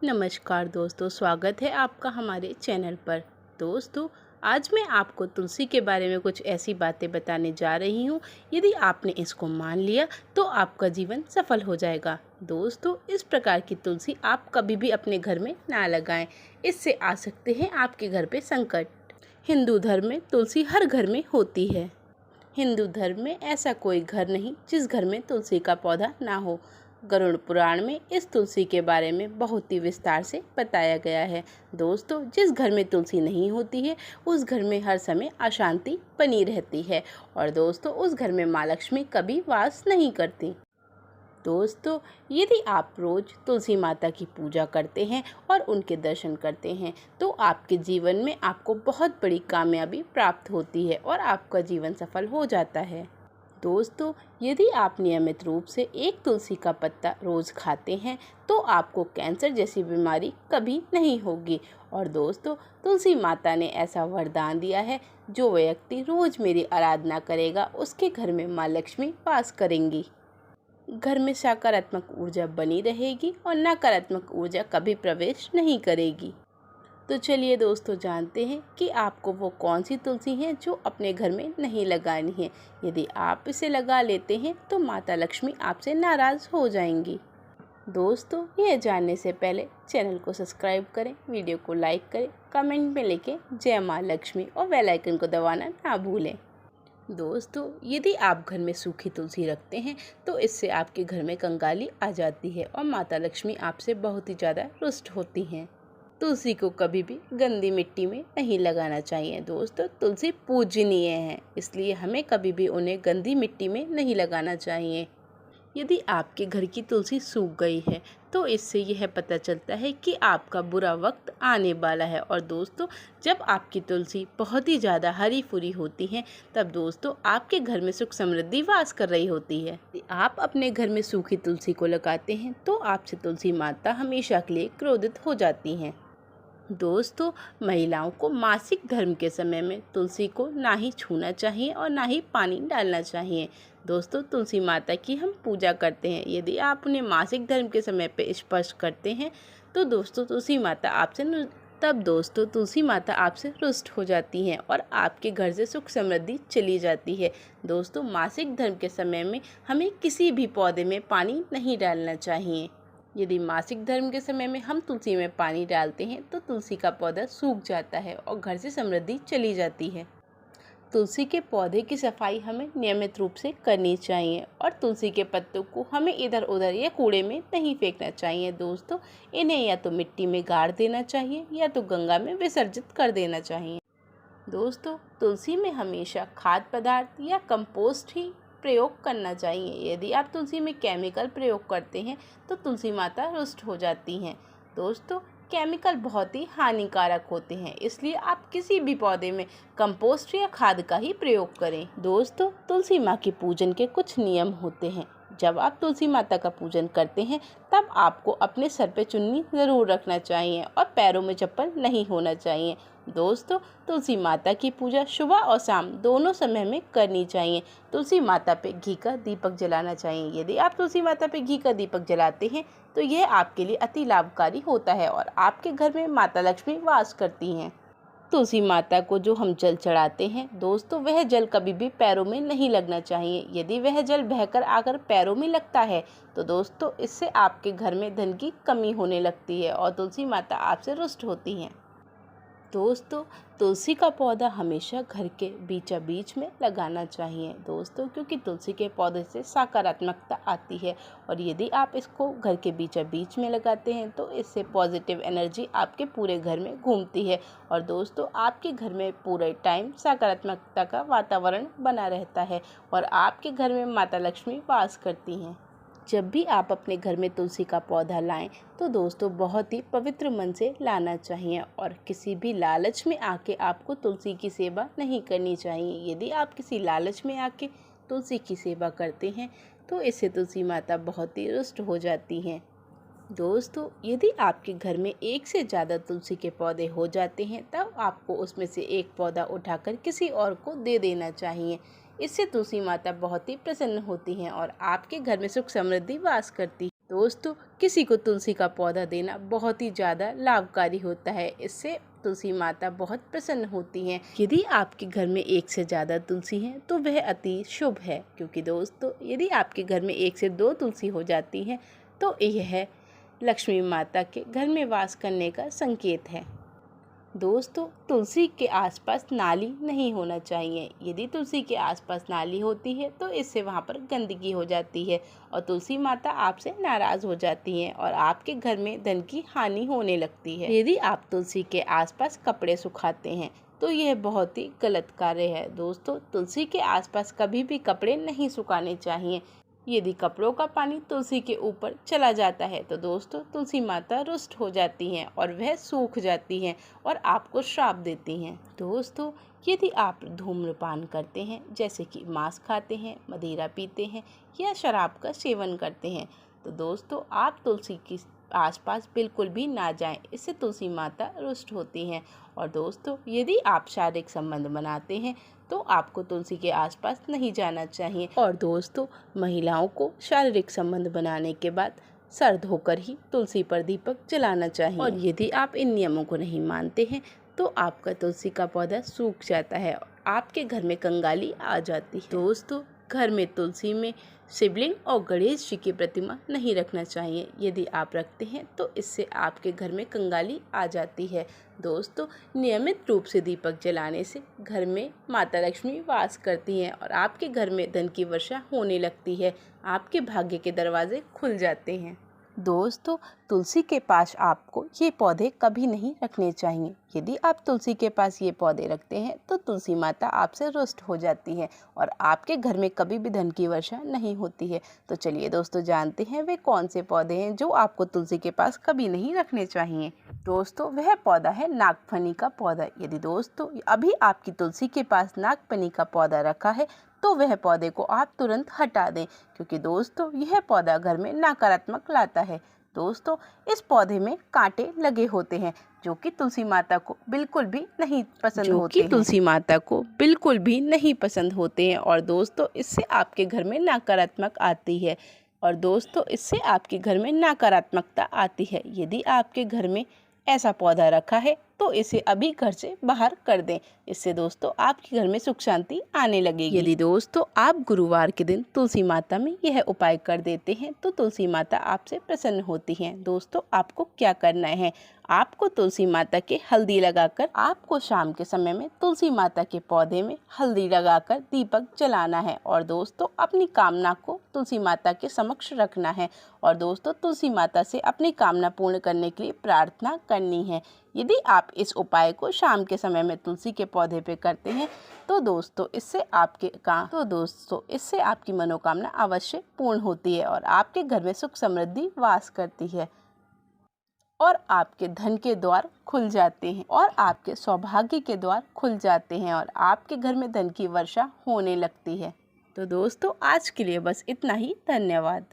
नमस्कार दोस्तों, स्वागत है आपका हमारे चैनल पर। दोस्तों, आज मैं आपको तुलसी के बारे में कुछ ऐसी बातें बताने जा रही हूँ। यदि आपने इसको मान लिया तो आपका जीवन सफल हो जाएगा। दोस्तों, इस प्रकार की तुलसी आप कभी भी अपने घर में ना लगाएं। इससे आ सकते हैं आपके घर पे संकट। हिंदू धर्म में तुलसी हर घर में होती है। हिंदू धर्म में ऐसा कोई घर नहीं जिस घर में तुलसी का पौधा ना हो। गरुड़ पुराण में इस तुलसी के बारे में बहुत ही विस्तार से बताया गया है। दोस्तों, जिस घर में तुलसी नहीं होती है उस घर में हर समय अशांति बनी रहती है और दोस्तों उस घर में माँ लक्ष्मी कभी वास नहीं करती। दोस्तों, यदि आप रोज तुलसी माता की पूजा करते हैं और उनके दर्शन करते हैं तो आपके जीवन में आपको बहुत बड़ी कामयाबी प्राप्त होती है और आपका जीवन सफल हो जाता है। दोस्तों, यदि आप नियमित रूप से एक तुलसी का पत्ता रोज खाते हैं तो आपको कैंसर जैसी बीमारी कभी नहीं होगी। और दोस्तों, तुलसी माता ने ऐसा वरदान दिया है, जो व्यक्ति रोज मेरी आराधना करेगा उसके घर में माँ लक्ष्मी वास करेंगी। घर में सकारात्मक ऊर्जा बनी रहेगी और नकारात्मक ऊर्जा कभी प्रवेश नहीं करेगी। तो चलिए दोस्तों, जानते हैं कि आपको वो कौन सी तुलसी है जो अपने घर में नहीं लगानी है। यदि आप इसे लगा लेते हैं तो माता लक्ष्मी आपसे नाराज़ हो जाएंगी। दोस्तों, यह जानने से पहले चैनल को सब्सक्राइब करें, वीडियो को लाइक करें, कमेंट में लिखें जय माँ लक्ष्मी और बेल आइकन को दबाना ना भूलें। दोस्तों, यदि आप घर में सूखी तुलसी रखते हैं तो इससे आपके घर में कंगाली आ जाती है और माता लक्ष्मी आपसे बहुत ही ज़्यादा रुष्ट होती हैं। तुलसी को कभी भी गंदी मिट्टी में नहीं लगाना चाहिए। दोस्तों, तुलसी पूजनीय है, इसलिए हमें कभी भी उन्हें गंदी मिट्टी में नहीं लगाना चाहिए। यदि आपके घर की तुलसी सूख गई है तो इससे यह पता चलता है कि आपका बुरा वक्त आने वाला है। और दोस्तों, जब आपकी तुलसी बहुत ही ज़्यादा हरी फुरी होती है तब दोस्तों आपके घर में सुख समृद्धि वास कर रही होती है। यदि आप अपने घर में सूखी तुलसी को लगाते हैं तो आपसे तुलसी माता हमेशा के लिए क्रोधित हो जाती हैं। दोस्तों, महिलाओं को मासिक धर्म के समय में तुलसी को ना ही छूना चाहिए और ना ही पानी डालना चाहिए। दोस्तों, तुलसी माता की हम पूजा करते हैं। यदि आप उन्हें मासिक धर्म के समय पे स्पर्श करते हैं तो दोस्तों तुलसी माता आपसे रुष्ट हो जाती हैं और आपके घर से सुख समृद्धि चली जाती है। दोस्तों, मासिक धर्म के समय में हमें किसी भी पौधे में पानी नहीं डालना चाहिए। यदि मासिक धर्म के समय में हम तुलसी में पानी डालते हैं तो तुलसी का पौधा सूख जाता है और घर से समृद्धि चली जाती है। तुलसी के पौधे की सफाई हमें नियमित रूप से करनी चाहिए और तुलसी के पत्तों को हमें इधर उधर या कूड़े में नहीं फेंकना चाहिए। दोस्तों, इन्हें या तो मिट्टी में गाड़ देना चाहिए या तो गंगा में विसर्जित कर देना चाहिए। दोस्तों, तुलसी में हमेशा खाद्य पदार्थ या कंपोस्ट ही प्रयोग करना चाहिए। यदि आप तुलसी में केमिकल प्रयोग करते हैं तो तुलसी माता रुष्ट हो जाती हैं। दोस्तों, केमिकल बहुत ही हानिकारक होते हैं, इसलिए आप किसी भी पौधे में कंपोस्ट या खाद का ही प्रयोग करें। दोस्तों, तुलसी माँ के पूजन के कुछ नियम होते हैं। जब आप तुलसी माता का पूजन करते हैं तब आपको अपने सर पे चुन्नी ज़रूर रखना चाहिए और पैरों में चप्पल नहीं होना चाहिए। दोस्तों, तुलसी माता की पूजा सुबह और शाम दोनों समय में करनी चाहिए। तुलसी माता पे घी का दीपक जलाना चाहिए। यदि आप तुलसी माता पे घी का दीपक जलाते हैं तो यह आपके लिए अति लाभकारी होता है और आपके घर में माता लक्ष्मी वास करती हैं। तुलसी माता को जो हम जल चढ़ाते हैं दोस्तों, वह जल कभी भी पैरों में नहीं लगना चाहिए। यदि वह जल बहकर आकर पैरों में लगता है तो दोस्तों इससे आपके घर में धन की कमी होने लगती है और तुलसी माता आपसे रुष्ट होती हैं। दोस्तों, तुलसी का पौधा हमेशा घर के बीचा बीच में लगाना चाहिए। दोस्तों, क्योंकि तुलसी के पौधे से सकारात्मकता आती है और यदि आप इसको घर के बीचा बीच में लगाते हैं तो इससे पॉजिटिव एनर्जी आपके पूरे घर में घूमती है और दोस्तों आपके घर में पूरे टाइम सकारात्मकता का वातावरण बना रहता है और आपके घर में माता लक्ष्मी वास करती हैं। जब भी आप अपने घर में तुलसी का पौधा लाएं तो दोस्तों बहुत ही पवित्र मन से लाना चाहिए और किसी भी लालच में आके आपको तुलसी की सेवा नहीं करनी चाहिए। यदि आप किसी लालच में आके तुलसी की सेवा करते हैं तो इससे तुलसी माता बहुत ही रुष्ट हो जाती हैं। दोस्तों, यदि आपके घर में एक से ज़्यादा तुलसी के पौधे हो जाते हैं तब आपको उसमें से एक पौधा उठाकर किसी और को दे देना चाहिए। इससे तुलसी माता बहुत ही प्रसन्न होती हैं और आपके घर में सुख समृद्धि वास करती है। दोस्तों किसी को तुलसी का पौधा देना बहुत ही ज़्यादा लाभकारी होता है। इससे तुलसी माता बहुत प्रसन्न होती हैं। यदि आपके घर में एक से ज़्यादा तुलसी हैं तो वह अति शुभ है, क्योंकि दोस्तों यदि आपके घर में 1 से 2 तुलसी हो जाती हैं तो यह लक्ष्मी माता के घर में वास करने का संकेत है। दोस्तों तुलसी के आसपास नाली नहीं होना चाहिए। यदि तुलसी के आसपास नाली होती है तो इससे वहाँ पर गंदगी हो जाती है और तुलसी माता आपसे नाराज़ हो जाती हैं और आपके घर में धन की हानि होने लगती है। यदि आप तुलसी के आसपास कपड़े सुखाते हैं तो यह बहुत ही गलत कार्य है। दोस्तों तुलसी के आसपास कभी भी कपड़े नहीं सुखाने चाहिए। यदि कपड़ों का पानी तुलसी के ऊपर चला जाता है तो दोस्तों तुलसी माता रुष्ट हो जाती हैं और वह सूख जाती हैं और आपको श्राप देती हैं। दोस्तों यदि आप धूम्रपान करते हैं, जैसे कि मांस खाते हैं, मदिरा पीते हैं या शराब का सेवन करते हैं, तो दोस्तों आप तुलसी की आसपास बिल्कुल भी ना जाएं। इससे तुलसी माता रुष्ट होती हैं। और दोस्तों यदि आप शारीरिक संबंध बनाते हैं तो आपको तुलसी के आसपास नहीं जाना चाहिए। और दोस्तों महिलाओं को शारीरिक संबंध बनाने के बाद सर धोकर ही तुलसी पर दीपक जलाना चाहिए। और यदि आप इन नियमों को नहीं मानते हैं तो आपका तुलसी का पौधा सूख जाता है, आपके घर में कंगाली आ जाती है। दोस्तों घर में तुलसी में शिवलिंग और गणेश जी की प्रतिमा नहीं रखना चाहिए। यदि आप रखते हैं तो इससे आपके घर में कंगाली आ जाती है। दोस्तों नियमित रूप से दीपक जलाने से घर में माता लक्ष्मी वास करती हैं और आपके घर में धन की वर्षा होने लगती है। आपके भाग्य के दरवाजे खुल जाते हैं। दोस्तों तुलसी के पास आपको ये पौधे कभी नहीं रखने चाहिए। यदि आप तुलसी के पास ये पौधे रखते हैं तो तुलसी माता आपसे रुष्ट हो जाती है और आपके घर में कभी भी धन की वर्षा नहीं होती है। तो चलिए दोस्तों जानते हैं वे कौन से पौधे हैं जो आपको तुलसी के पास कभी नहीं रखने चाहिए। दोस्तों वह पौधा है नागफनी का पौधा। यदि दोस्तों अभी आपकी तुलसी के पास नागफनी का पौधा रखा है तो वह पौधे को आप तुरंत हटा दें, क्योंकि दोस्तों यह पौधा घर में नकारात्मक लाता है। दोस्तों इस पौधे में कांटे लगे होते हैं जो कि तुलसी माता को बिल्कुल भी नहीं पसंद होते हैं। तुलसी माता को बिल्कुल भी नहीं पसंद होते हैं और दोस्तों इससे आपके घर में नकारात्मक आती है और दोस्तों इससे आपके घर में नकारात्मकता आती है। यदि आपके घर में ऐसा पौधा रखा है तो इसे अभी घर से बाहर कर दें। इससे दोस्तों आपके घर में सुख शांति आने लगेगी। यदि दोस्तों आप गुरुवार के दिन तुलसी माता में यह उपाय कर देते हैं तो तुलसी माता आपसे प्रसन्न होती हैं। दोस्तों आपको क्या करना है, आपको तुलसी माता के हल्दी लगाकर आपको शाम के समय में तुलसी माता के पौधे में हल्दी लगाकर दीपक जलाना है और दोस्तों अपनी कामना को तुलसी माता के समक्ष रखना है और दोस्तों तुलसी माता से अपनी कामना पूर्ण करने के लिए प्रार्थना करनी है। यदि आप इस उपाय को शाम के समय में तुलसी के पौधे पे करते हैं तो दोस्तों इससे आपकी मनोकामना अवश्य पूर्ण होती है और आपके घर में सुख समृद्धि वास करती है और आपके धन के द्वार खुल जाते हैं और आपके सौभाग्य के द्वार खुल जाते हैं और आपके घर में धन की वर्षा होने लगती है। तो दोस्तों आज के लिए बस इतना ही। धन्यवाद।